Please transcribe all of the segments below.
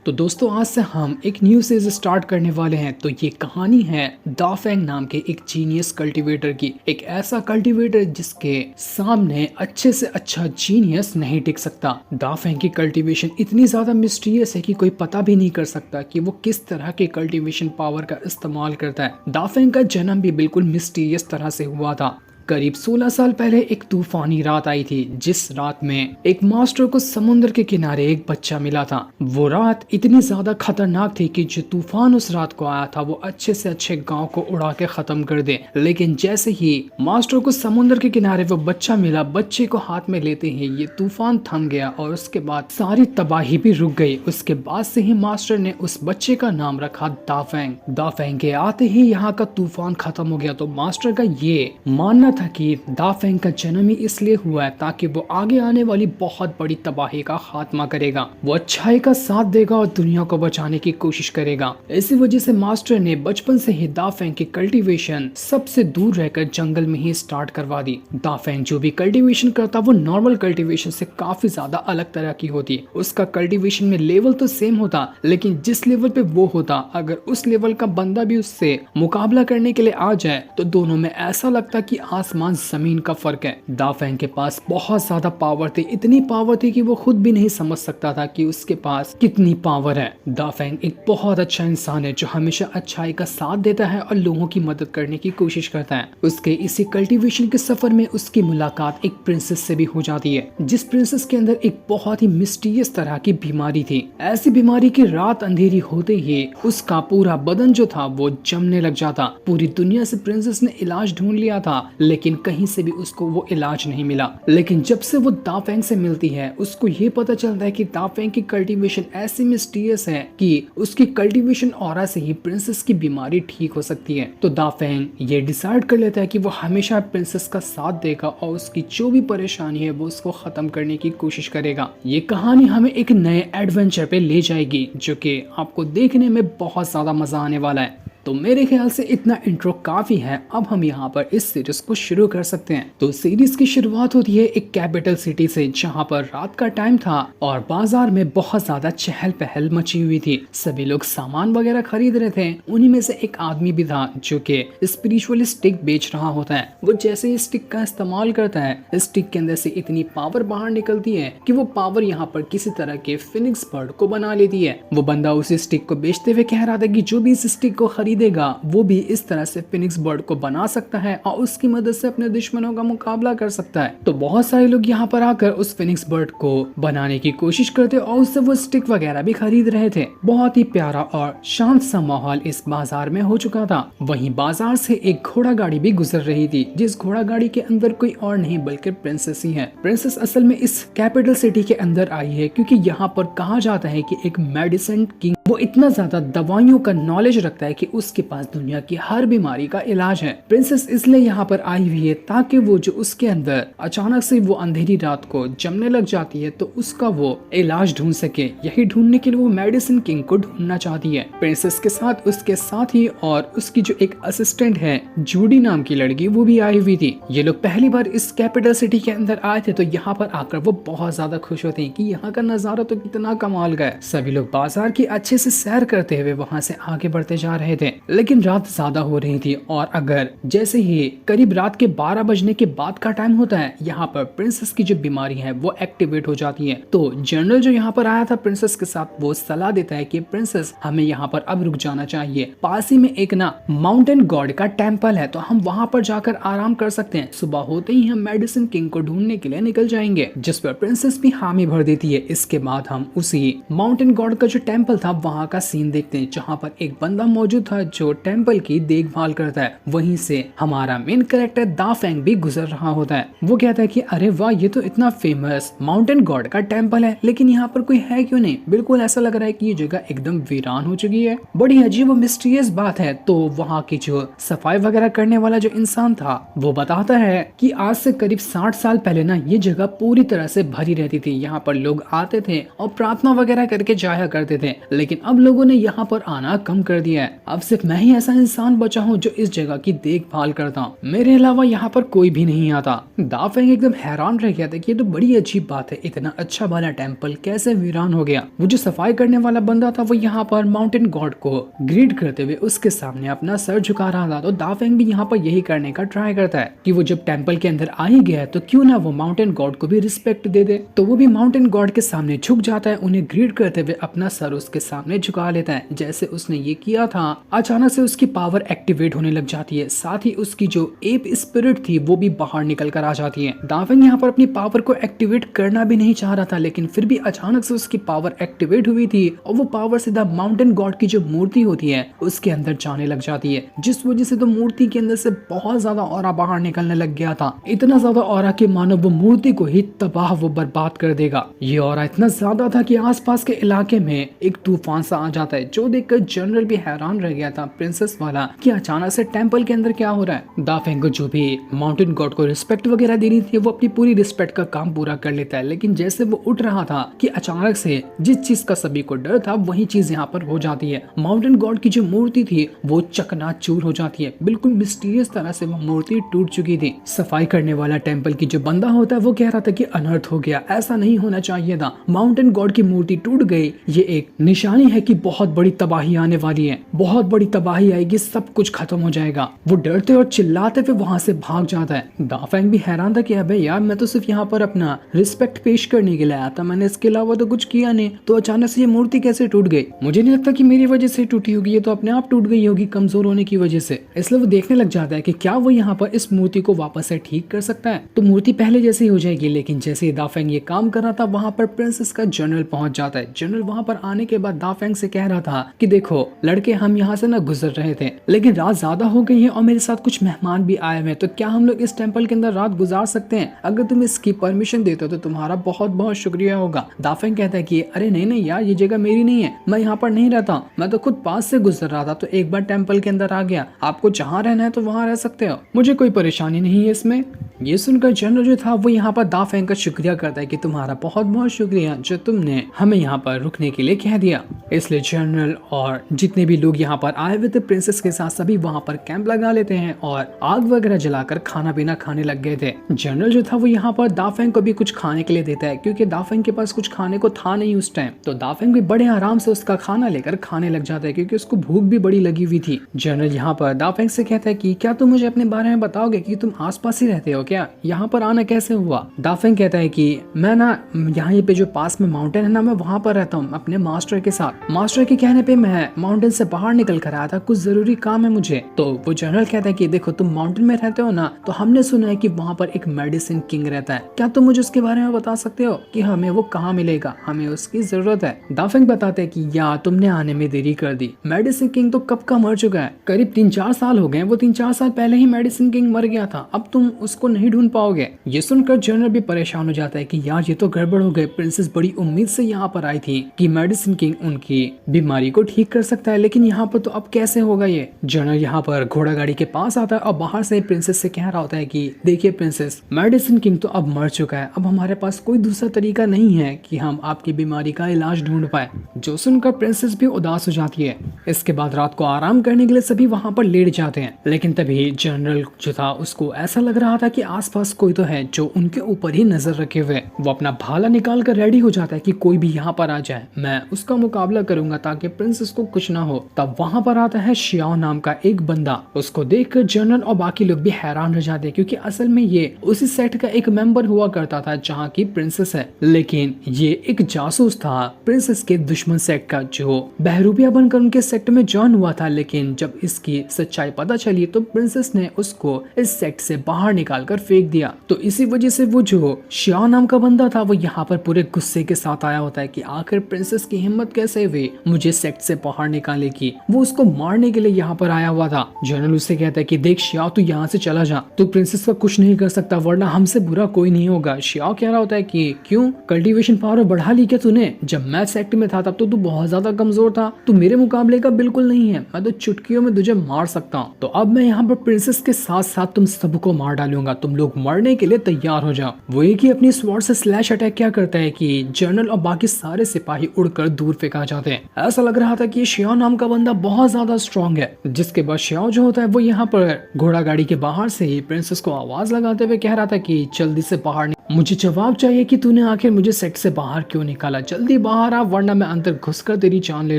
तो दोस्तों आज से हम एक न्यू सीरीज स्टार्ट करने वाले हैं। तो ये कहानी है दाफेंग नाम के एक जीनियस कल्टीवेटर की। एक ऐसा कल्टीवेटर जिसके सामने अच्छे से अच्छा जीनियस नहीं टिक सकता। दाफेंग की कल्टीवेशन इतनी ज्यादा मिस्टीरियस है कि कोई पता भी नहीं कर सकता कि वो किस तरह के कल्टीवेशन पावर का इस्तेमाल करता है। दाफेंग का जन्म भी बिल्कुल मिस्टीरियस तरह से हुआ था। करीब 16 साल पहले एक तूफानी रात आई थी, जिस रात में एक मास्टर को समुद्र के किनारे एक बच्चा मिला था। वो रात इतनी ज्यादा खतरनाक थी कि जो तूफान उस रात को आया था वो अच्छे से अच्छे गांव को उड़ा के खत्म कर दे। लेकिन जैसे ही मास्टर को समुद्र के किनारे वो बच्चा मिला, बच्चे को हाथ में लेते ही ये तूफान थम गया और उसके बाद सारी तबाही भी रुक गई। उसके बाद से ही मास्टर ने उस बच्चे का नाम रखा दाफेंग। दाफेंग के आते ही यहाँ का तूफान खत्म हो गया। तो मास्टर का ये मानना था कि दाफेंग का जन्म ही इसलिए हुआ है ताकि वो आगे आने वाली बहुत बड़ी तबाही का खात्मा करेगा। वो अच्छाई का साथ देगा और दुनिया को बचाने की कोशिश करेगा। इसी वजह से मास्टर ने बचपन से ही दाफेंग की कल्टीवेशन सबसे दूर रहकर जंगल में ही स्टार्ट करवा दी। दाफेंग जो भी कल्टीवेशन करता वो नॉर्मल कल्टीवेशन से काफी ज्यादा अलग तरह की होती। उसका कल्टीवेशन में लेवल तो सेम होता, लेकिन जिस लेवल पे वो होता अगर उस लेवल का बंदा भी उससे मुकाबला करने के लिए आ जाए तो दोनों में ऐसा लगता कि आसमान जमीन का फर्क है। दाफेंग के पास बहुत ज्यादा पावर थी, इतनी पावर थी कि वो खुद भी नहीं समझ सकता था कि उसके पास कितनी पावर है। दाफेंग एक बहुत अच्छा इंसान है जो हमेशा अच्छाई का साथ देता है और लोगों की मदद करने की कोशिश करता है। उसके इसी कल्टीवेशन के सफर में उसकी मुलाकात एक प्रिंसेस से भी हो जाती है, जिस प्रिंसेस के अंदर एक बहुत ही मिस्टीरियस तरह की बीमारी थी। ऐसी बीमारी की रात अंधेरी होते ही उसका पूरा बदन जो था वो जमने लग जाता। पूरी दुनिया से प्रिंसेस ने इलाज ढूंढ लिया था, लेकिन कहीं से भी उसको वो इलाज नहीं मिला। लेकिन जब से वो दाफेंग से मिलती है उसको ये पता चलता है कि दाफेंग की कल्टीवेशन ऐसी मिस्टीरियस है कि उसकी कल्टीवेशन ऑरा से ही प्रिंसेस की बीमारी ठीक हो सकती है। तो दाफेंग ये डिसाइड कर लेता है कि वो हमेशा प्रिंसेस का साथ देगा और उसकी जो भी परेशानी है वो उसको खत्म करने की कोशिश करेगा। ये कहानी हमें एक नए एडवेंचर पे ले जाएगी जो कि आपको देखने में बहुत ज्यादा मजा आने वाला है। तो मेरे ख्याल से इतना इंट्रो काफी है। अब हम यहाँ पर इस सीरीज को शुरू कर सकते हैं। तो सीरीज की शुरुआत होती है एक कैपिटल सिटी से, जहाँ पर रात का टाइम था और बाजार में बहुत ज्यादा चहल पहल मची हुई थी। सभी लोग सामान वगैरह खरीद रहे थे। उन्हीं में से एक आदमी भी था जो कि स्पिरिचुअल स्टिक बेच रहा होता है। वो जैसे ही स्टिक का इस्तेमाल करता है, स्टिक के अंदर से इतनी पावर बाहर निकलती है कि वो पावर यहाँ पर किसी तरह के फिनिक्स बर्ड को बना लेती है। वो बंदा उसी स्टिक को बेचते हुए कह रहा था कि जो भी इस स्टिक को देगा वो भी इस तरह से फिनिक्स बर्ड को बना सकता है और उसकी मदद से अपने दुश्मनों का मुकाबला कर सकता है। तो बहुत सारे लोग यहाँ पर आकर उस फिनिक्स बर्ड को बनाने की कोशिश करते और उससे वो स्टिक वगैरह भी खरीद रहे थे। बहुत ही प्यारा और शांत सा माहौल इस बाजार में हो चुका था। वहीं बाजार से एक घोड़ा गाड़ी भी गुजर रही थी, जिस घोड़ा गाड़ी के अंदर कोई और नहीं बल्कि प्रिंसेस ही है। प्रिंसेस असल में इस कैपिटल सिटी के अंदर आई है क्योंकि यहाँ पर कहा जाता है कि एक मेडिसिन किंग वो इतना ज्यादा दवाइयों का नॉलेज रखता है कि उसके पास दुनिया की हर बीमारी का इलाज है। प्रिंसेस इसलिए यहाँ पर आई हुई है ताकि वो जो उसके अंदर अचानक से वो अंधेरी रात को जमने लग जाती है तो उसका वो इलाज ढूंढ सके। यही ढूंढने के लिए वो मेडिसिन किंग को ढूंढना चाहती है। प्रिंसेस के साथ उसके साथी और उसकी जो एक असिस्टेंट है जूडी नाम की लड़की, वो भी आई हुई थी। ये लोग पहली बार इस कैपिटल सिटी के अंदर आए थे तो यहाँ पर आकर वो बहुत ज्यादा खुश होते हैं कि यहाँ का नजारा तो कितना कमाल का है। सभी लोग बाजार की अच्छे से सैर करते हुए वहाँ से आगे बढ़ते जा रहे थे। लेकिन रात ज्यादा हो रही थी और अगर जैसे ही करीब रात के 12 बजने के बाद का टाइम होता है, यहाँ पर प्रिंसेस की जो बीमारी है वो एक्टिवेट हो जाती है। तो जनरल जो यहाँ पर आया था प्रिंसेस के साथ, वो सलाह देता है कि प्रिंसेस हमें यहाँ पर अब रुक जाना चाहिए। पास ही में एक ना माउंटेन गॉड का टेम्पल है तो हम वहाँ पर जाकर आराम कर सकते हैं। सुबह होते ही हम मेडिसिन किंग को ढूंढने के लिए निकल जाएंगे, जिस पर प्रिंसेस भी हामी भर देती है। इसके बाद हम उसी माउंटेन गॉड का जो टेम्पल था वहाँ का सीन देखते हैं, जहाँ पर एक बंदा मौजूद था जो टेम्पल की देखभाल करता है। वहीं से हमारा मेन कैरेक्टर दाफेंग भी गुजर रहा होता है। वो कहता है कि अरे वाह, ये तो इतना फेमस माउंटेन गॉड का टेम्पल है, लेकिन यहाँ पर कोई है क्यों नहीं। बिल्कुल ऐसा लग रहा है कि ये जगह एकदम वीरान हो चुकी है। बड़ी अजीब और मिस्टीरियस बात है। तो वहाँ की जो सफाई वगैरह करने वाला जो इंसान था वो बताता है कि आज से करीब 60 साल पहले ना ये जगह पूरी तरह से भरी रहती थी। यहाँ पर लोग आते थे और प्रार्थना वगैरह करके जाया करते थे, लेकिन अब लोगों ने यहाँ पर आना कम कर दिया है। अब सिर्फ मैं ही ऐसा इंसान बचा हूँ जो इस जगह की देखभाल करता हूँ, मेरे अलावा यहाँ पर कोई भी नहीं आता। दाफेंग एकदम हैरान रह गया था कि ये तो बड़ी अजीब बात है, इतना अच्छा वाला टेम्पल कैसे वीरान हो गया। वो जो सफाई करने वाला बंदा था वो यहाँ पर माउंटेन गॉड को ग्रीट करते हुए उसके सामने अपना सर झुका रहा था। तो दाफेंग भी यहाँ पर यही करने का ट्राई करता है कि वो जब टेम्पल के अंदर आ ही गया है तो क्यों ना वो माउंटेन गॉड को भी रिस्पेक्ट दे दे। तो वो भी माउंटेन गॉड के सामने झुक जाता है, उन्हें ग्रीट करते हुए अपना सर उसके सामने झुका लेता है। जैसे उसने ये किया था अचानक से उसकी पावर एक्टिवेट होने लग जाती है, साथ ही उसकी जो एप स्पिरिट थी वो भी बाहर निकल कर आ जाती है। दाफेंग यहाँ पर अपनी पावर को एक्टिवेट करना भी नहीं चाह रहा था, लेकिन फिर भी अचानक से उसकी पावर एक्टिवेट हुई थी और वो पावर सीधा माउंटेन गॉड की जो मूर्ति होती है उसके अंदर जाने लग जाती है, जिस वजह से तो मूर्ति के अंदर से बहुत ज्यादा ऑरा बाहर निकलने लग गया था। इतना ज्यादा ऑरा कि मानो वो मूर्ति को ही तबाह वो बर्बाद कर देगा। ये ऑरा इतना ज्यादा था कि आसपास के इलाके में एक तूफान सा आ जाता है, जो देखकर जनरल भी हैरान रह गया था प्रिंसेस वाला कि अचानक से टेंपल के अंदर क्या हो रहा है। दाफेंग को जो भी माउंटेन गॉड को रिस्पेक्ट वगैरह देनी थी वो अपनी पूरी रिस्पेक्ट का काम पूरा कर लेता है, लेकिन जैसे वो उठ रहा था कि अचानक से जिस चीज का सभी को डर था वही चीज यहाँ पर हो जाती है। माउंटेन गॉड की जो मूर्ति थी वो चकनाचूर हो जाती है, बिल्कुल मिस्टीरियस तरह से वो मूर्ति टूट चुकी थी। सफाई करने वाला टेंपल की जो बंदा होता है वो कह रहा था कि अनर्थ हो गया, ऐसा नहीं होना चाहिए था, माउंटेन गॉड की मूर्ति टूट गई, ये एक निशानी है कि बहुत बड़ी तबाही आने वाली है, बहुत बड़ी तबाही आएगी, सब कुछ खत्म हो जाएगा। वो डरते और चिल्लाते हुए वहां से भाग जाता है। दाफेंग भी हैरान था कि अबे यार मैं तो सिर्फ यहाँ पर अपना रिस्पेक्ट पेश करने के लिए आया था, मैंने इसके अलावा तो कुछ किया नहीं, तो अचानक से ये मूर्ति कैसे टूट गई? मुझे नहीं लगता कि मेरी वजह से टूटी होगी, ये तो अपने आप टूट गई होगी कमजोर होने की वजह से। इसलिए वो देखने लग जाता है कि क्या वो यहाँ पर इस मूर्ति को वापस से ठीक कर सकता है, तो मूर्ति पहले जैसी हो जाएगी। लेकिन जैसे ही दाफेंग ये काम कर रहा था वहां पर प्रिंसेस का जनरल पहुंच जाता है। जनरल वहां पर आने के बाद दाफेंग से कह रहा था कि देखो लड़के, हम यहाँ से ना गुजर रहे थे, लेकिन रात ज्यादा हो गई है और मेरे साथ कुछ मेहमान भी आए हुए हैं, तो क्या हम लोग इस टेंपल के अंदर रात गुजार सकते हैं? अगर तुम इसकी परमिशन देते हो तो तुम्हारा बहुत बहुत शुक्रिया होगा। दाफेंग कहता है कि अरे नहीं नहीं यार, ये जगह मेरी नहीं है, मैं यहाँ पर नहीं रहता, मैं तो खुद पास से गुजर रहा था, तो एक बार टेंपल के अंदर आ गया, आपको जहाँ रहना है तो वहाँ रह सकते हो, मुझे कोई परेशानी नहीं है इसमें। ये सुनकर जनरल जो था वो यहाँ पर दाफेंग का शुक्रिया करता है कि तुम्हारा बहुत बहुत शुक्रिया जो तुमने हमें यहाँ पर रुकने के लिए कह दिया। इसलिए जनरल और जितने भी लोग यहाँ पर आए हुए थे प्रिंसेस के साथ सभी वहाँ पर कैंप लगा लेते हैं और आग वगैरह जलाकर खाना पीना खाने लग गए थे। जनरल जो था वो यहाँ पर दाफेंग को भी कुछ खाने के लिए देता है, क्योंकि दाफेंग के पास कुछ खाने को था नहीं उस टाइम, तो दाफेंग भी बड़े आराम से उसका खाना लेकर खाने लग जाता है, क्योंकि उसको भूख भी बड़ी लगी हुई थी। जनरल यहाँ पर दाफेंग से कहता है कि क्या तुम मुझे अपने बारे में बताओगे कि तुम आसपास ही रहते हो क्या, यहाँ पर आना कैसे हुआ? दाफेंग कहता है कि मैं ना यहाँ पे जो पास में माउंटेन है ना, मैं वहाँ पर रहता हूँ अपने मास्टर के साथ, मास्टर के कहने पे मैं माउंटेन से बाहर निकल कर आया था, कुछ जरूरी काम है मुझे। तो वो जनरल कहता है कि देखो तुम माउंटेन में रहते हो ना, तो हमने सुना है कि वहाँ पर एक मेडिसिन किंग रहता है, क्या तुम मुझे उसके बारे में बता सकते हो कि हमें वो कहाँ मिलेगा, हमें उसकी जरूरत है। दाफेंग बताते है कि यार तुमने आने में देरी कर दी, मेडिसिन किंग तो कब का मर चुका है, करीब 3-4 साल हो गए, वो 3-4 साल पहले ही मेडिसिन किंग मर गया था, अब तुम उसको नहीं ढूंढ पाओगे। ये सुनकर जनरल भी परेशान हो जाता है कि यार ये तो गड़बड़ हो गई, प्रिंसेस बड़ी उम्मीद से यहाँ पर आई थी कि मेडिसिन किंग उनकी बीमारी को ठीक कर सकता है, लेकिन यहाँ पर तो अब कैसे होगा ये। जनरल यहाँ पर घोड़ा गाड़ी के पास आता है और बाहर से प्रिंसेस से कह रहा होता है कि देखिए प्रिंसेस, मेडिसिन किंग तो अब मर चुका है, अब हमारे पास कोई दूसरा तरीका नहीं है कि हम आपकी बीमारी का इलाज ढूंढ पाए। जो सुनकर प्रिंसेस भी उदास हो जाती है। इसके बाद रात को आराम करने के लिए सभी वहाँ पर लेट जाते हैं, लेकिन तभी जनरल जो था उसको ऐसा लग रहा था कि आसपास कोई तो है जो उनके ऊपर ही नजर रखे हुए। वो अपना भाला निकाल कर रेडी हो जाता है कि कोई भी यहाँ पर आ जाए, मैं उसका मुकाबला करूंगा ताकि प्रिंसेस को कुछ ना हो। तब वहाँ पर आता है शियाओ नाम का एक बंदा, उसको देखकर जनरल और बाकी लोग भी हैरान हो जाते हैं, क्योंकि असल में ये उसी सेट का एक मेंबर हुआ करता था जहाँ की प्रिंसेस है, लेकिन ये एक जासूस था प्रिंसेस के दुश्मन सेट का, जो बहरूपिया बनकर उनके सेक्ट में जॉइन हुआ था। लेकिन जब इसकी सच्चाई पता चली तो प्रिंसेस ने उसको इस सेक्ट से बाहर निकाल कर फेंक दिया। तो इसी वजह से वो जो शियाओ नाम का बंदा था वो यहाँ पर पूरे गुस्से के साथ आया होता है कि आखिर प्रिंसेस की हिम्मत कैसे हुई मुझे सेक्ट से बाहर निकालने की। वो उसको मारने के लिए यहाँ पर आया हुआ था। जनरल उससे कहता है कि देख शियाओ, तू यहाँ से चला जा, तू प्रिंसेस का कुछ नहीं कर सकता, वरना हमसे बुरा कोई नहीं होगा। शियाओ कह रहा होता है कि क्यों, कल्टीवेशन पावर बढ़ा ली क्या तूने? जब मैं सेक्ट में था तब तो तू बहुत ज्यादा कमजोर था, तू मेरे मुकाबले का बिल्कुल नहीं है, मैं तो चुटकियों में तुझे मार सकता हूँ। तो अब मैं यहाँ पर प्रिंसेस के साथ साथ तुम सबको मार डालूंगा, तुम लोग मरने के लिए तैयार हो जाओ। वो एक ही अपनी स्वॉर्ड से स्लैश अटैक क्या करता है कि जनरल और बाकी सारे सिपाही उड़कर दूर फेंका जाते हैं। ऐसा लग रहा था कि शियाओ नाम का बंदा बहुत बहुत ज्यादा स्ट्रॉन्ग है। जिसके बाद श्याओ जो होता है वो यहाँ पर घोड़ा गाड़ी के बाहर से ही प्रिंसेस को आवाज लगाते हुए कह रहा था कि जल्दी से बाहर मुझे जवाब चाहिए कि तूने आखिर मुझे सेट से बाहर क्यों निकाला, जल्दी बाहर आ वरना मैं अंदर घुसकर तेरी जान ले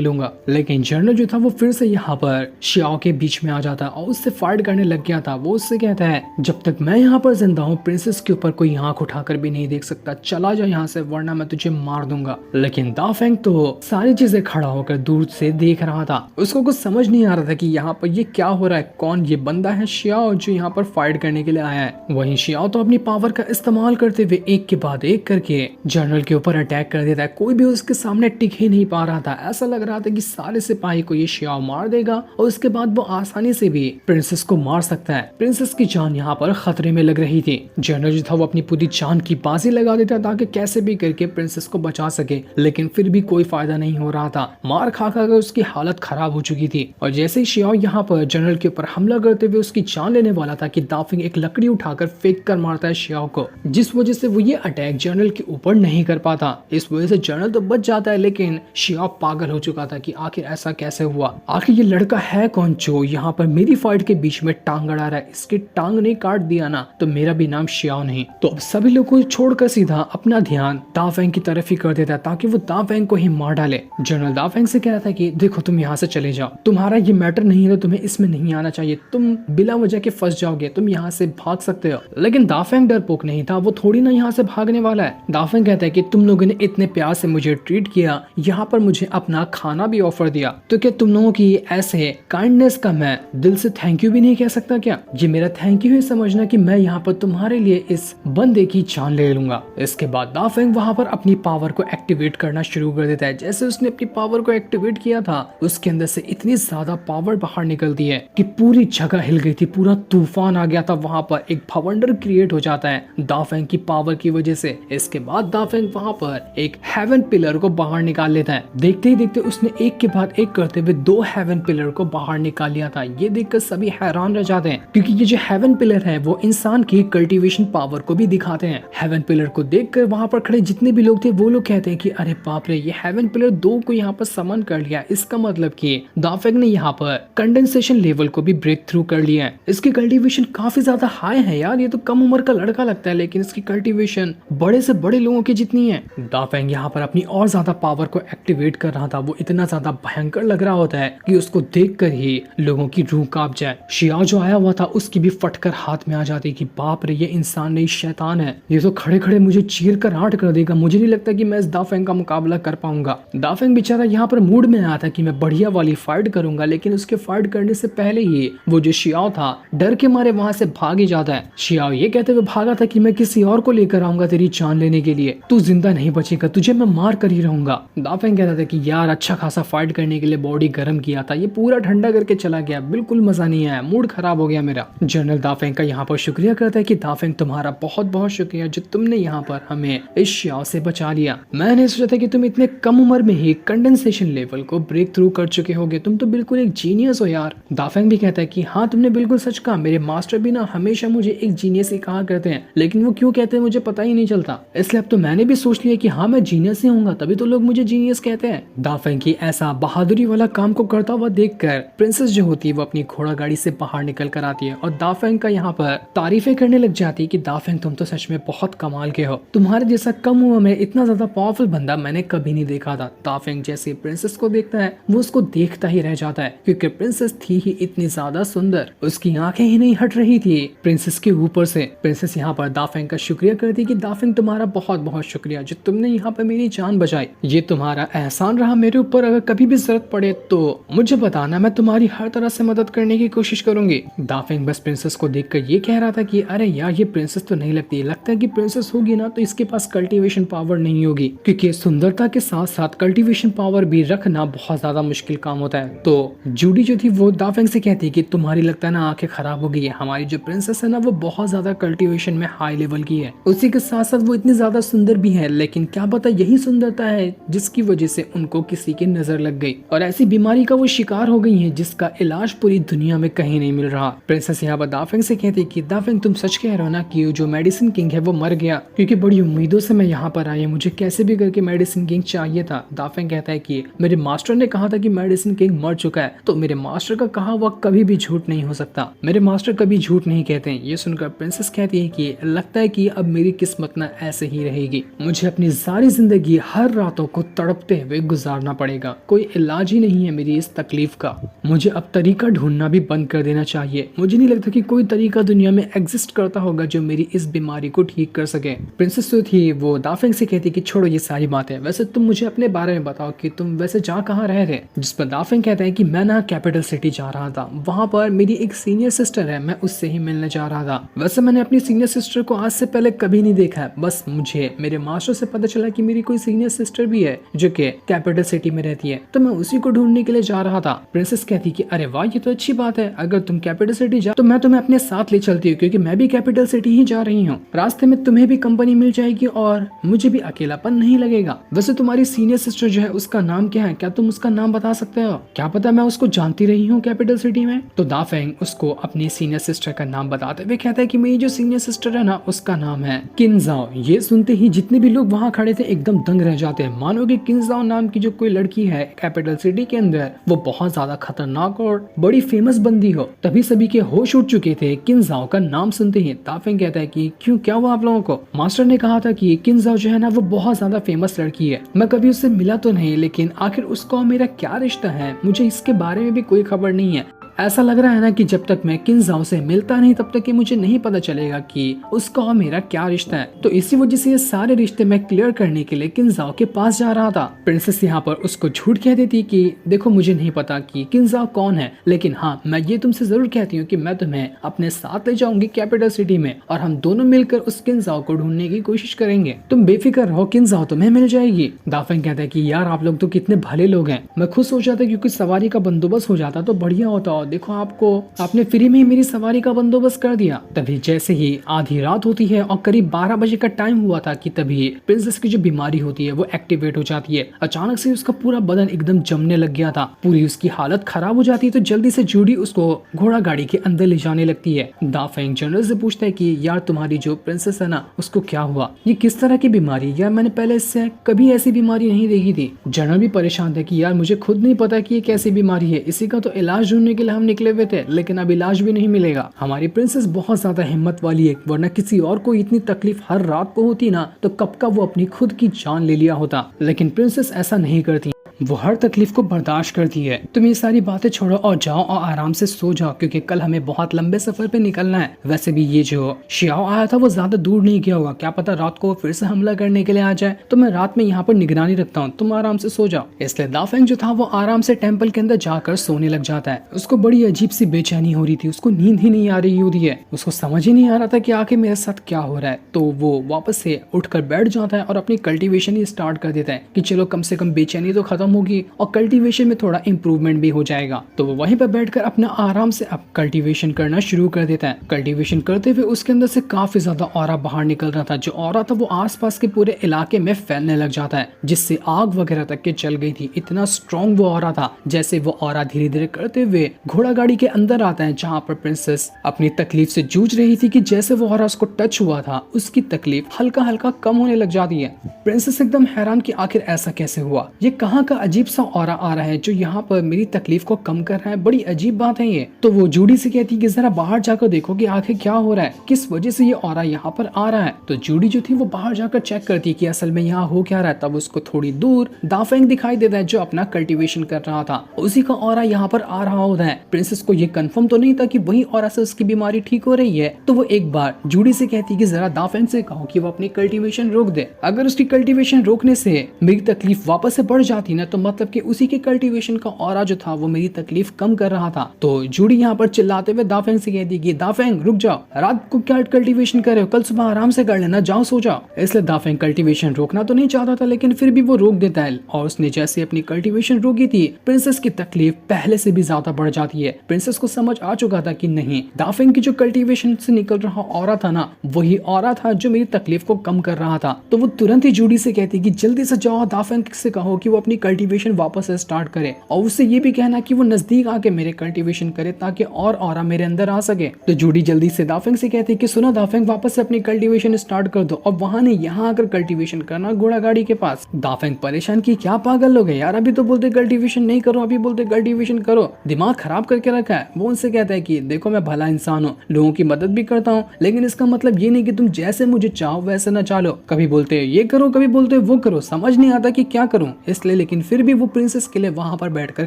लूंगा। लेकिन जनरल जो था वो फिर से यहाँ पर श्याओ के बीच में आ जाता है और उससे फाइट करने लग गया था। वो उससे कहता है जब तक मैं यहाँ पर जिंदा हूँ प्रिंसेस के ऊपर कोई आंख उठाकर भी नहीं देख सकता, चला जा यहाँ से वरना मैं तुझे मार दूंगा। लेकिन दाफेंग तो सारी चीजें खड़ा होकर दूर से देख रहा था। उसको कुछ समझ नहीं आ रहा था कि यहाँ पर ये क्या हो रहा है, कौन ये बंदा है श्याओ जो यहाँ पर फाइट करने के लिए आया है। वहीं श्याओ तो अपनी पावर का इस्तेमाल करते हुए एक के बाद एक करके जनरल के ऊपर अटैक कर देता है। कोई भी उसके सामने टिक ही नहीं पा रहा था। ऐसा लग रहा था कि सारे सिपाही को ये श्याओ मार देगा और उसके बाद वो आसानी से भी प्रिंसेस को मार सकता है। प्रिंसेस की जान यहाँ पर खतरे में लग रही थी। जनरल जो था वो अपनी पूरी जान की बाजी लगा देता ताकि कैसे भी करके प्रिंसेस को बचा सके, लेकिन फिर भी कोई फायदा नहीं हो रहा था। मार खा खा कर उसकी हालत खराब हो चुकी थी। और जैसे ही श्याओ यहाँ पर जनरल के ऊपर हमला करते हुए उसकी जान लेने वाला था कि दाफिंग एक लकड़ी उठाकर फेंक कर मारता है श्याओ को, जिस वजह से वो ये अटैक जनरल के ऊपर नहीं कर पाता। इस वजह से जनरल तो बच जाता है, लेकिन श्याओ पागल हो चुका था कि आखिर ऐसा कैसे हुआ, आखिर ये लड़का है कौन जो यहाँ पर मेरी फाइट के बीच में टांग अड़ा रहा है, इसकी टांग नहीं काट दिया ना तो मेरा भी नाम श्याओ नहीं। तो अब सभी लोगों को छोड़कर सीधा अपना ध्यान दाफेंग की तरफ ही कर देता है ताकि वो दाफेंग को ही मार डाले। जनरल दाफेंग से कह रहा था कि देखो तुम यहाँ से चले जाओ, तुम्हारा ये मैटर नहीं है, तुम्हें इसमें नहीं आना चाहिए, तुम बिना वजह के फंस जाओगे, तुम यहाँ से भाग सकते हो। लेकिन दाफेंग डरपोक नहीं था, वो थोड़ी ना यहाँ से भागने वाला है। दाफेंग कहता है कि तुम लोगों ने इतने प्यार से मुझे ट्रीट किया, यहाँ पर मुझे अपना खाना भी ऑफर दिया, तो क्या तुम लोगों की ऐसे काइंडनेस का मैं दिल से थैंक यू भी नहीं कह सकता क्या? ये मेरा थैंक यू है समझना कि मैं यहाँ पर तुम्हारे लिए इस बंदे की जान ले लूंगा। इसके बाद दाफेंग वहाँ पर अपनी पावर को एक्टिवेट करना शुरू कर देता है। जैसे उसने अपनी पावर को एक्टिवेट किया था उसके अंदर से इतनी ज्यादा पावर बाहर निकलती है कि पूरी जगह हिल गई थी, पूरा तूफान आ गया था। वहाँ पर एक भवंडर क्रिएट हो जाता है दाफेंग की पावर की वजह से। इसके बाद दाफेंग वहाँ पर एक हेवन पिलर को बाहर निकाल लेता है। देखते ही देखते उसने एक के बाद एक करते हुए 2 हेवन पिलर को बाहर निकाल लिया था। ये देखकर सभी हैरान रह जाते हैं क्योंकि ये जो हेवन पिलर है वो इंसान की कल्टीवेशन पावर को भी दिखाते हैं। हेवन पिलर को देखकर वहाँ पर खड़े जितने भी लोग थे वो लोग कहते हैं कि अरे बाप रे, ये हेवन पिलर 2 को यहाँ पर समन कर लिया, इसका मतलब कि दाफेंग ने यहाँ पर कंडेंसेशन लेवल को भी ब्रेक थ्रू कर लिया है। इसकी कल्टीवेशन काफी ज्यादा हाई है यार, ये तो कम उम्र का लड़का लगता है लेकिन इसकी कल्टीवेशन बड़े से बड़े लोगों की जितनी है। दाफेंग यहाँ पर अपनी और ज्यादा पावर को एक्टिवेट कर रहा था। वो इतना ज्यादा भयंकर लग रहा होता है कि उसको देखकर ही लोगों की रूह कांप जाए। शियाओ जो आया हुआ था उसकी भी फटकर हाथ में आ जाती कि बाप रे, ये इंसान नहीं शैतान है, ये तो खड़े खड़े मुझे चीर कर आट कर देगा। मुझे नहीं लगता कि मैं इस दाफेंग का मुकाबला कर पाऊंगा। दाफेंग बेचारा यहाँ पर मूड में आया था कि मैं बढ़िया वाली फाइट करूंगा, लेकिन उसके फाइट करने से पहले ही वो जो शियाओ था डर के मारे वहां से भाग ही जाता है। शियाओ ये कहते हुए भागा था कि मैं किसी और को लेकर आऊंगा तेरी जान लेने के लिए, तू जिंदा नहीं बचेगा, तुझे मैं मार कर ही रहूंगा। दाफेंग कहता था कि यार अच्छा खासा फाइट करने के लिए बॉडी गर्म किया था, ये पूरा ठंडा करके चला गया, बिल्कुल मजा नहीं आया, मूड खराब हो गया मेरा। जनरल दाफेंग का यहाँ पर शुक्रिया करता है कि दाफेंग तुम्हारा बहुत बहुत शुक्रिया जो तुमने यहाँ पर हमें इस शियाओ से बचा लिया। मैंने सोचा था कि तुम इतने कम उम्र में ही कंडेंसेशन लेवल को ब्रेक थ्रू कर चुके होगे, तुम तो बिल्कुल एक जीनियस हो यार। दाफेंग भी कहता है कि हाँ तुमने बिल्कुल सच कहा, मेरे मास्टर भी ना हमेशा मुझे एक जीनियस ही कहा करते हैं, लेकिन वो क्यों कहते हैं मुझे पता ही नहीं चलता, इसलिए अब तो मैंने भी सोच लिया कि हाँ मैं जीनियस ही होऊंगा, तभी तो लोग मुझे जीनियस कहते हैं। दाफेंग की ऐसा बहादुरी वाला काम को करता हुआ देखकर प्रिंसेस जो होती है वो अपनी घोड़ा गाड़ी से बाहर निकल कर आती है और दाफेंग का यहाँ पर तारीफें करने लग जाती है कि दाफेंग तुम तो सच में बहुत कमाल के हो, तुम्हारे जैसा कम उम्र में इतना ज्यादा पावरफुल बंदा मैंने कभी नहीं देखा था। दाफेंग जैसे प्रिंसेस को देखता है वो उसको देखता ही रह जाता है क्योंकि प्रिंसेस थी ही इतनी ज्यादा सुंदर, उसकी आंखें ही नहीं हट रही थी प्रिंसेस के ऊपर से। प्रिंसेस यहाँ पर दाफेंग का शुक्रिया करती है कि दाफेंग तुम्हारा बहुत बहुत शुक्रिया जो तुमने यहाँ पर मेरी जान बचाई, ये तुम्हारा एहसान रहा मेरे ऊपर, अगर कभी भी जरूरत पड़े तो मुझे बताना, मैं तुम्हारी हर तरह से मदद करने की कोशिश करूंगी। दाफेंग बस प्रिंसेस को देखकर ये कह रहा था कि अरे यार ये प्रिंसेस तो नहीं लगती, लगता है कि प्रिंसेस होगी ना तो इसके पास कल्टीवेशन पावर नहीं होगी, क्योंकि सुंदरता के साथ साथ कल्टीवेशन पावर भी रखना बहुत ज्यादा मुश्किल काम होता है। तो जूडी जो थी वो दाफेंग से कहती है कि तुम्हारी लगता है ना आंखें खराब हो गई है, हमारी जो प्रिंसेस है ना वो बहुत ज्यादा कल्टीवेशन में हाई लेवल की है, उसी के साथ साथ वो इतनी ज्यादा सुंदर भी है, लेकिन क्या पता यही सुंदरता है जिसकी वजह से उनको किसी की नजर लग गई और ऐसी बीमारी का वो शिकार हो गई है जिसका इलाज पूरी दुनिया में कहीं नहीं मिल रहा। प्रिंसेस यहाँ पर दाफेंग से कहती कि दाफेंग तुम सच कह रहे हो ना कि जो मेडिसिन किंग है वो मर गया, क्योंकि बड़ी उम्मीदों से मैं यहाँ पर आई, मुझे कैसे भी करके मेडिसिन किंग चाहिए था। दाफेंग कहता है कि मेरे मास्टर ने कहा था कि मेडिसिन किंग मर चुका है, तो मेरे मास्टर का कहा हुआ कभी भी झूठ नहीं हो सकता, मेरे मास्टर कभी झूठ नहीं कहते। ये सुनकर प्रिंसेस कहती है कि लगता है कि अब मेरी किस्मत ना ऐसे ही रहेगी, मुझे अपनी सारी जिंदगी हर रातों को तड़पते हुए गुजारना पड़ेगा, कोई इलाज ही नहीं है मेरी इस तकलीफ का, मुझे अब तरीका ढूंढना भी बंद कर देना चाहिए। मुझे नहीं लगता कि कोई तरीका दुनिया में एग्जिस्ट करता होगा जो मेरी इस बीमारी को ठीक कर सके। प्रिंसेस जो थी वो दाफेंग से कहती कि छोड़ो ये सारी बातें, वैसे तुम मुझे अपने बारे में बताओ कि तुम वैसे जा कहाँ रहे थे। जिस पर दाफेंग कहता है कि मैं ना कैपिटल सिटी जा रहा था, वहाँ पर मेरी एक सीनियर सिस्टर है, मैं उससे ही मिलने जा रहा था। वैसे मैंने अपनी सीनियर सिस्टर को आज से पहले कभी नहीं देखा है, बस मुझे मेरे मास्टर से पता चला कि मेरी कोई सीनियर सिस्टर भी है जो कि कैपिटल सिटी में रहती है, तो मैं उसी को ढूंढने के लिए जा रहा था। प्रिंसेस कहती कि अरे वाह ये तो अच्छी बात है, अगर तुम कैपिटल सिटी जाओ तो मैं तुम्हें अपने साथ ले चलती हूँ, क्योंकि मैं भी कैपिटल सिटी ही जा रही हूँ, रास्ते में तुम्हें भी कंपनी मिल जाएगी और मुझे भी अकेलापन नहीं लगेगा। वैसे तुम्हारी सीनियर सिस्टर जो है उसका नाम क्या है, क्या तुम उसका नाम बता सकते हो, क्या पता मैं उसको जानती रही हूँ कैपिटल सिटी में। तो दाफेंग उसको अपनी सीनियर सिस्टर का नाम बताते हुए कहता है कि मेरी जो सीनियर सिस्टर है ना उसका नाम है किनजाओ। ये सुनते ही जितने भी लोग वहाँ खड़े थे एकदम दंग रह जाते हैं, मानो कि किनजाओ नाम की जो कोई लड़की है कैपिटल सिटी के अंदर वो बहुत ज्यादा खतरनाक और बड़ी फेमस बंदी हो। तभी सभी के होश उड़ चुके थे किनजाओ का नाम सुनते ही। दाफेंग कहता है कि क्यों, क्या हुआ आप लोगों को? मास्टर ने कहा था कि किनजाओ जो है ना वो बहुत ज्यादा फेमस लड़की है, मैं कभी उससे मिला तो नहीं, लेकिन आखिर उसका और मेरा क्या रिश्ता है, मुझे इसके बारे में भी कोई खबर नहीं है। ऐसा लग रहा है ना कि जब तक मैं किनजाओ से मिलता नहीं तब तक ये मुझे नहीं पता चलेगा कि उसका और मेरा क्या रिश्ता है। तो इसी वजह से ये सारे रिश्ते मैं क्लियर करने के लिए किनजाओ के पास जा रहा था। प्रिंसेस यहाँ पर उसको झूठ कह देती कि देखो मुझे नहीं पता कि किनजाओ कौन है, लेकिन हाँ मैं ये तुमसे जरूर कहती हूँ कि मैं तुम्हें अपने साथ ले जाऊंगी कैपिटल सिटी में और हम दोनों मिलकर उस किनजाओ को ढूंढने की कोशिश करेंगे, तुम बेफिक्र रहो, किनजाओ तुम्हें मिल जाएगी। दाफेंग कहता है कि यार आप लोग तो कितने भले लोग हैं, मैं खुद सोचा था क्योंकि सवारी का बंदोबस्त हो जाता तो बढ़िया होता, देखो आपने फ्री में मेरी सवारी का बंदोबस्त कर दिया। तभी जैसे ही आधी रात होती है और करीब 12 बजे का टाइम हुआ था कि तभी प्रिंसेस की जो बीमारी होती है वो एक्टिवेट हो जाती है। अचानक से उसका पूरा बदन एकदम जमने लग गया था, पूरी उसकी हालत खराब हो जाती है। तो जल्दी से जूडी उसको घोड़ा गाड़ी के अंदर ले जाने लगती है। दाफेंग जनरल से पूछता है कि यार तुम्हारी जो प्रिंसेस है ना उसको क्या हुआ, ये किस तरह की बीमारी, यार मैंने पहले इससे कभी ऐसी बीमारी नहीं देखी थी। जनरल भी परेशान थे कि यार मुझे खुद नहीं पता कि ये कैसी बीमारी है, इसी का तो इलाज ढूंढने के लिए हम निकले हुए थे, लेकिन अब इलाज भी नहीं मिलेगा। हमारी प्रिंसेस बहुत ज्यादा हिम्मत वाली है, वरना किसी और को इतनी तकलीफ हर रात को होती ना तो कब का वो अपनी खुद की जान ले लिया होता, लेकिन प्रिंसेस ऐसा नहीं करती, वो हर तकलीफ को बर्दाश्त करती है। तुम ये सारी बातें छोड़ो और जाओ और आराम से सो जाओ, क्योंकि कल हमें बहुत लंबे सफर पे निकलना है। वैसे भी ये जो शियाओ आया था वो ज्यादा दूर नहीं गया होगा, क्या पता रात को फिर से हमला करने के लिए आ जाए, तो मैं रात में यहाँ पर निगरानी रखता हूँ, तुम आराम से सो जाओ। इसलिए दाफेंग जो था वो आराम से टेम्पल के अंदर जाकर सोने लग जाता है। उसको बड़ी अजीब सी बेचैनी हो रही थी, उसको नींद ही नहीं आ रही होती है, उसको समझ ही नहीं आ रहा था कि आखिर मेरे साथ क्या हो रहा है। तो वो वापस से उठकर बैठ जाता है और अपनी कल्टीवेशन ही स्टार्ट कर देता है कि चलो कम से कम बेचैनी तो खत्म होगी और कल्टीवेशन में थोड़ा इंप्रूवमेंट भी हो जाएगा। तो वो वहीं पर बैठकर अपना आराम से अब कल्टीवेशन करना शुरू कर देता है। कल्टीवेशन करते हुए उसके अंदर से काफी ज्यादा ऑरा बाहर निकल रहा था। जो ऑरा था वो आसपास के पूरे इलाके में फैलने लग जाता है, जिससे आग वगैरह तक के चल गई थी। इतना स्ट्रॉन्ग वो ऑरा था। जैसे वो ऑरा धीरे धीरे करते हुए घोड़ा गाड़ी के अंदर आता है, जहाँ पर प्रिंसेस अपनी तकलीफ से जूझ रही थी कि जैसे वो ऑरा उसको टच हुआ था उसकी तकलीफ हल्का हल्का कम होने लग जाती है। प्रिंसेस एकदम हैरान कि आखिर ऐसा कैसे हुआ, ये कहाँ का अजीब सा ऑरा आ रहा है जो यहाँ पर मेरी तकलीफ को कम कर रहा है, बड़ी अजीब बात है ये। तो वो जूडी से कहती है कि जरा बाहर जाकर देखो कि आखिर क्या हो रहा है, किस वजह से ये ऑरा यहाँ पर आ रहा है। तो जूडी जो थी वो बाहर जाकर चेक करती है कि असल में यहाँ हो क्या रहा है। तब उसको थोड़ी दूर दाफेंग दिखाई देता है जो अपना कल्टीवेशन कर रहा था, उसी का ऑरा यहाँ पर आ रहा होता है। प्रिंसेस को ये कंफर्म तो नहीं था कि वही ऑरा से उसकी बीमारी ठीक हो रही है, तो वो एक बार जूडी से कहती है कि जरा दाफेंग से कहो कि वो अपनी कल्टीवेशन रोक दे। अगर उसकी कल्टीवेशन रोकने से मेरी तकलीफ वापस से बढ़ जाती ना है तो मतलब कि उसी के कल्टीवेशन का ऑरा जो था वो मेरी तकलीफ कम कर रहा था। तो जूडी यहाँ पर चिल्लाते हुए दाफेंग से कहती कि दाफेंग रुक जाओ, रात को क्या कल्टीवेशन कर रहे हो, कल सुबह आराम से कर लेना, जाओ सो जाओ। इसलिए दाफेंग कल्टीवेशन रोकना तो नहीं चाहता था लेकिन फिर भी वो रोक देता है और उसने जैसे अपनी कल्टीवेशन रोकी थी प्रिंसेस की तकलीफ पहले से भी ज्यादा बढ़ जाती है। प्रिंसेस को समझ आ चुका था कि नहीं, दाफेंग की जो कल्टीवेशन से निकल रहा ऑरा था ना वही ऑरा था जो मेरी तकलीफ को कम कर रहा था। तो वो तुरंत ही जूडी से कहती कि जल्दी से जाओ दाफेंग से कहो कि वो अपनी कल्टीवेशन वापस से स्टार्ट करे और उससे ये भी कहना कि वो नजदीक आके मेरे कल्टीवेशन करे ताकि और ऑरा मेरे अंदर आ सके। तो जूडी जल्दी से दाफेंग से कहती कि सुनो दाफेंग, वापस से अपनी कल्टीवेशन स्टार्ट कर दो और वहां ने यहाँ आकर कल्टीवेशन करना घोड़ा गाड़ी के पास। दाफेंग परेशान की क्या पागल लोग है यार, अभी तो बोलते कल्टीवेशन नहीं करो, अभी बोलते कल्टीवेशन करो, दिमाग खराब करके रखा है। वो उनसे कहता है कि देखो मैं भला इंसान हूँ, लोगों की मदद भी करता हूँ, लेकिन इसका मतलब ये नहीं कि तुम जैसे मुझे चाहो वैसे ना चालो। कभी बोलते ये करो, कभी बोलते वो करो, समझ नहीं आता कि क्या करूं। इसलिए लेकिन फिर भी वो प्रिंसेस के लिए वहां पर बैठकर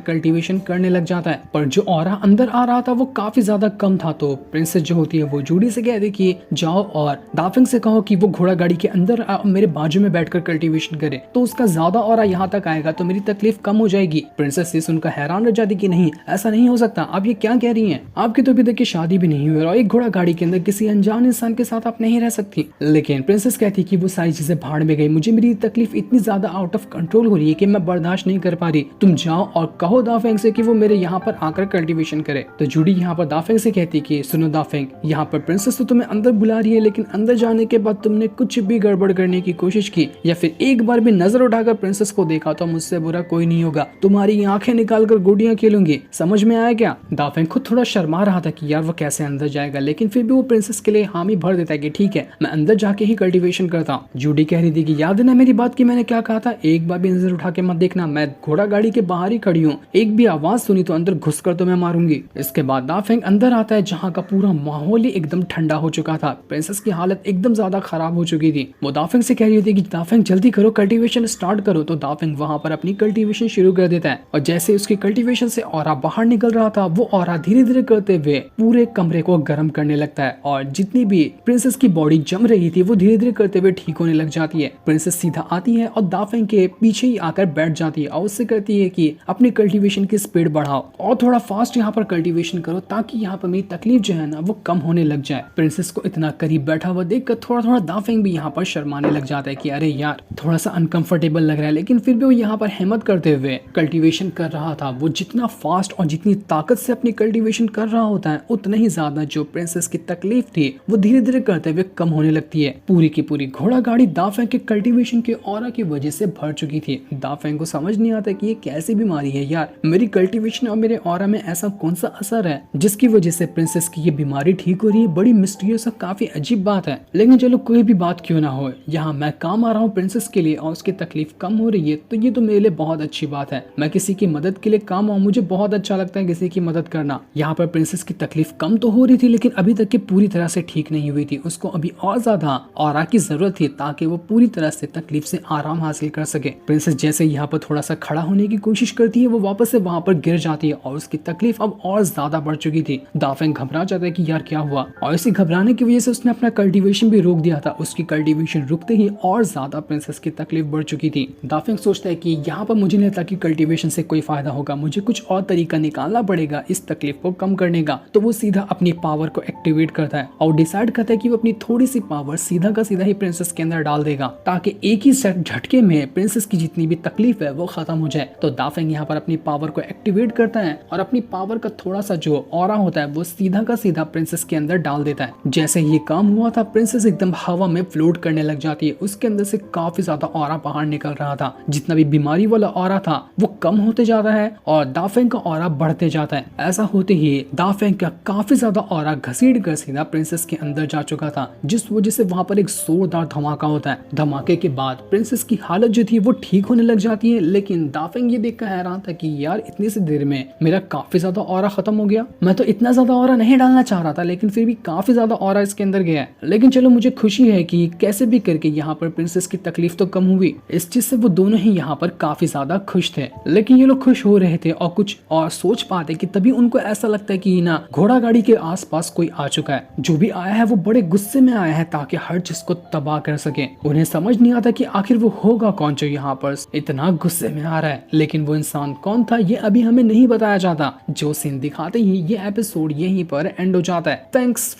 कल्टीवेशन करने लग जाता है। पर जो ऑरा अंदर आ रहा था वो काफी ज्यादा कम था। तो प्रिंसेस जो होती है वो जूडी से कहती कि जाओ और दाफिंग से कहो कि वो घोड़ा गाड़ी के अंदर मेरे बाजू में बैठकर कल्टीवेशन करे, तो उसका ज्यादा ऑरा यहाँ तक आएगा तो मेरी तकलीफ कम हो जाएगी। प्रिंसेस से सुनकर हैरान रह जाती कि नहीं, ऐसा नहीं हो सकता, आप ये क्या कह रही हैं, आपकी तो अभी तक शादी भी नहीं हुई और एक घोड़ा गाड़ी के अंदर किसी अनजान इंसान के साथ आप नहीं रह सकती। लेकिन प्रिंसेस कहती कि वो सारी चीजें भाड़ में गई, मुझे मेरी तकलीफ इतनी ज्यादा आउट ऑफ कंट्रोल हो रही है कि मैं बर्दाश्त नहीं कर पा रही, तुम जाओ और कहो दाफेंग से कि वो मेरे यहाँ पर आकर कल्टीवेशन करे। तो जूडी यहाँ पर दाफेंग से कहती कि सुनो दाफेंग, यहाँ पर प्रिंसेस तो तुम्हें अंदर बुला रही है लेकिन अंदर जाने के बाद तुमने कुछ भी गड़बड़ करने की कोशिश की या फिर एक बार भी नजर उठाकर प्रिंसेस को देखा तो मुझसे बुरा कोई नहीं होगा, तुम्हारी आंखें निकाल कर गुड़ियां खेलूंगी, समझ में आया क्या। दाफेंग खुद थोड़ा शर्मा रहा था कि यार वो कैसे अंदर जाएगा, लेकिन फिर भी वो प्रिंसेस के लिए हामी भर देता है कि ठीक है मैं अंदर जाके ही कल्टीवेशन करता हूँ। जूडी कह रही थी कि याद है ना मेरी बात की मैंने क्या कहा था, एक बार भी नजर उठा के मत देखना, मैं घोड़ा गाड़ी के बाहर ही खड़ी हूँ, एक भी आवाज सुनी तो अंदर घुसकर तो मैं मारूंगी। इसके बाद दाफेंग अंदर आता है जहाँ का पूरा माहौल ही एकदम ठंडा हो चुका था, प्रिंसेस की हालत एकदम ज्यादा खराब हो चुकी थी। वो दाफेंग से कह रही थी कि दाफेंग जल्दी करो, कल्टीवेशन स्टार्ट करो। तो दाफेंग वहां पर अपनी कल्टीवेशन शुरू कर देता है और जैसे उसकी कल्टीवेशन से ऑरा बाहर निकल रहा था वो ऑरा धीरे धीरे करते हुए पूरे कमरे को गर्म करने लगता है और जितनी भी प्रिंसेस की बॉडी जम रही थी वो धीरे धीरे करते हुए ठीक होने लग जाती है। प्रिंसेस सीधा आती है और दाफेंग के पीछे ही आकर बैठ जाती है और उससे कहती है कि अपनी कल्टीवेशन की स्पीड बढ़ाओ और थोड़ा फास्ट यहाँ पर कल्टीवेशन करो ताकि यहाँ पर मेरी तकलीफ जो है ना वो कम होने लग जाए। प्रिंसेस को इतना करीब बैठा हुआ देखकर थोड़ा थोड़ा दाफेंग भी यहाँ पर शर्माने लग जाता है कि अरे यार थोड़ा सा अनकंफर्टेबल लग रहा है, लेकिन फिर भी वो यहाँ पर हिम्मत करते हुए कल्टीवेशन कर रहा था। वो जितना फास्ट और जितनी ताकत से अपनी कल्टीवेशन कर रहा होता है उतना ही ज्यादा जो प्रिंसेस की तकलीफ थी वो धीरे धीरे करते हुए कम होने लगती है। पूरी की पूरी घोड़ा गाड़ी दाफेंग के कल्टीवेशन के ऑरा की वजह से भर चुकी थी। दाफेंग को समझ नहीं आता कि ये कैसी बीमारी है यार, मेरी कल्टीवेशन और मेरे ऑरा में ऐसा कौन सा असर है जिसकी वजह से प्रिंसेस की ये बीमारी ठीक हो रही है। बड़ी मिस्टीरियस और काफी अजीब बात है, लेकिन चलो कोई भी बात क्यों ना हो, यहाँ मैं काम आ रहा हूँ प्रिंसेस के लिए और उसकी तकलीफ कम हो रही है तो ये तो मेरे लिए बहुत अच्छी बात है। मैं किसी की मदद के लिए काम आऊँ, मुझे बहुत अच्छा लगता है किसी की मदद करना। यहाँ पर प्रिंसेस की तकलीफ कम तो हो रही थी लेकिन अभी तक की पूरी तरह से ठीक नहीं हुई थी, उसको अभी और ज्यादा ऑरा की जरूरत थी ताकि वो पूरी तरह से तकलीफ से आराम हासिल कर सके। प्रिंसेस जैसे यहाँ पर थोड़ा सा खड़ा होने की कोशिश करती है वो वापस से वहाँ पर गिर जाती है और उसकी तकलीफ अब और ज्यादा बढ़ चुकी थी। दाफेंग घबरा जाता है कि यार क्या हुआ और इसी घबराने की वजह से उसने अपना कल्टीवेशन भी रोक दिया था। उसकी कल्टीवेशन रुकते ही और ज्यादा प्रिंसेस की तकलीफ बढ़ चुकी थी। दाफेंग सोचता है कि यहाँ पर मुझे नहीं लगता कि कल्टीवेशन से कोई फायदा होगा, मुझे कुछ और तरीका निकालना पड़ेगा इस तकलीफ को कम करने का। तो वो सीधा अपनी पावर को एक्टिवेट करता है और डिसाइड करता है कि वो अपनी थोड़ी सी पावर सीधा का सीधा ही प्रिंसेस के अंदर डाल देगा ताकि एक ही झटके में प्रिंसेस की जितनी भी तकलीफ है वो खत्म हो जाए। तो दाफेंग यहाँ पर अपनी पावर को एक्टिवेट करता है और अपनी पावर का थोड़ा सा जो ऑरा होता है वो सीधा का सीधा प्रिंसेस के अंदर डाल देता है। जैसे ये काम हुआ था प्रिंसेस एकदम हवा में फ्लोट करने लग जाती है, उसके अंदर से काफी ज्यादा ऑरा बाहर निकल रहा था। जितना भी बीमारी वाला ऑरा था वो कम होते जाता है और दाफेंग का ऑरा बढ़ते जाता है। ऐसा होते ही दाफेंग का काफी ज्यादा ऑरा घसीट कर सीधा प्रिंसेस के अंदर जा चुका था, जिस वजह से वहां पर एक जोरदार धमाका होता है। धमाके के बाद प्रिंसेस की हालत जो थी वो ठीक होने लग जाती है, लेकिन दाफेंग ये देखकर हैरान था कि यार इतनी सी देर में मेरा काफी ज्यादा ऑरा खत्म हो गया। मैं तो इतना ज्यादा ऑरा नहीं डालना चाह रहा था लेकिन फिर भी काफी ज्यादा ऑरा इसके अंदर गया है। लेकिन चलो मुझे खुशी है कि कैसे भी करके यहाँ पर प्रिंसेस की तकलीफ तो कम हुई। इस चीज से वो दोनों ही यहाँ पर काफी ज्यादा खुश थे। लेकिन ये लोग खुश हो रहे थे और कुछ और सोच पाते कि तभी उनको ऐसा लगता है कि ना घोड़ा गाड़ी के आसपास कोई आ चुका है। जो भी आया है वो बड़े गुस्से में आया है ताकि हर चीज को तबाह कर सके। उन्हें समझ नहीं आता कि आखिर वो होगा कौन जो यहाँ पर इतना गुस्से में आ रहा है, लेकिन वो इंसान कौन था ये अभी हमें नहीं बताया जाता। जो सीन दिखाते ही ये एपिसोड यहीं पर एंड हो जाता है। थैंक्स।